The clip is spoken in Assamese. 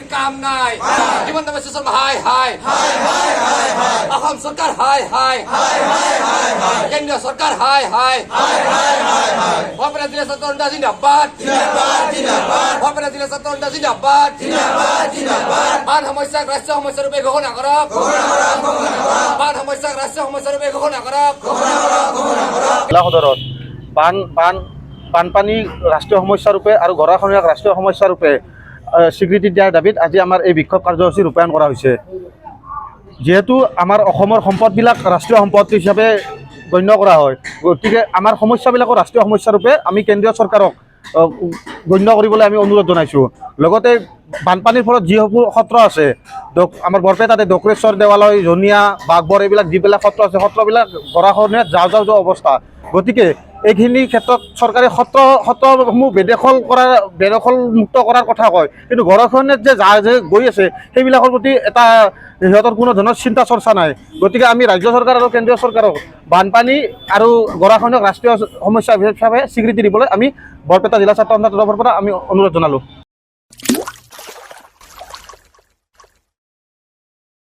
বানপানীর কাম নাই হিমন্ত বিশ্ব শর্মা হাই হাই অসম সরকার হাই হাই কেন্দ্রীয় সরকার হাই হাই ভূপেন্দ্র জিলা ছাত্র জিন্দাবাদ ভূপেন্দ্র জিলা ছাত্র জিন্দাবাদ বান সমস্যাক ৰাষ্ট্ৰীয় সমস্যা ৰূপে ঘোষণা কৰক বান সমস্যাক ৰাষ্ট্ৰীয় সমস্যা ৰূপে ঘোষণা কৰক জিলা সদৰত বানপানী ৰাষ্ট্ৰীয় সমস্যা ৰূপে আৰু গৰাখহনীয়াক ৰাষ্ট্ৰীয় সমস্যা ৰূপে স্বীকৃতি দিয়াৰ দাবীত আজি আমাৰ এই বিক্ষোভ কাৰ্যসূচী ৰূপায়ণ কৰা হৈছে। যিহেতু আমাৰ অসমৰ সম্পদবিলাক ৰাষ্ট্ৰীয় সম্পদ হিচাপে গণ্য কৰা হয়, গতিকে আমাৰ সমস্যাবিলাকো ৰাষ্ট্ৰীয় সমস্যা ৰূপে আমি কেন্দ্ৰীয় চৰকাৰক গণ্য কৰিবলৈ আমি অনুৰোধ জনাইছোঁ। লগতে বানপানীৰ ফলত যিসমূহ সত্ৰ আছে, আমাৰ বৰপেটাতে দক্ৰেশ্বৰ দেৱালয়, জনিয়া, বাঘবৰ এইবিলাক যিবিলাক সত্ৰ আছে, সত্ৰবিলাক গৰাখহনীয়াত যাওঁ অৱস্থা। গতিকে এইখিনি ক্ষেত্ৰত চৰকাৰে সত্ৰসমূহ বেদখল মুক্ত কৰাৰ কথা কয়, কিন্তু গৰাখহনীয়াত যে গৈ আছে সেইবিলাকৰ প্ৰতি এটা সিহঁতৰ কোনো ধৰণৰ চিন্তা চৰ্চা নাই। গতিকে আমি ৰাজ্য চৰকাৰ আৰু কেন্দ্ৰীয় চৰকাৰক বানপানী আৰু গৰাখহনীয়াক ৰাষ্ট্ৰীয় সমস্যা হিচাপে স্বীকৃতি দিবলৈ আমি বৰপেটা জিলা ছাত্ৰ সন্থাৰ তৰফৰ পৰা আমি অনুৰোধ জনালোঁ।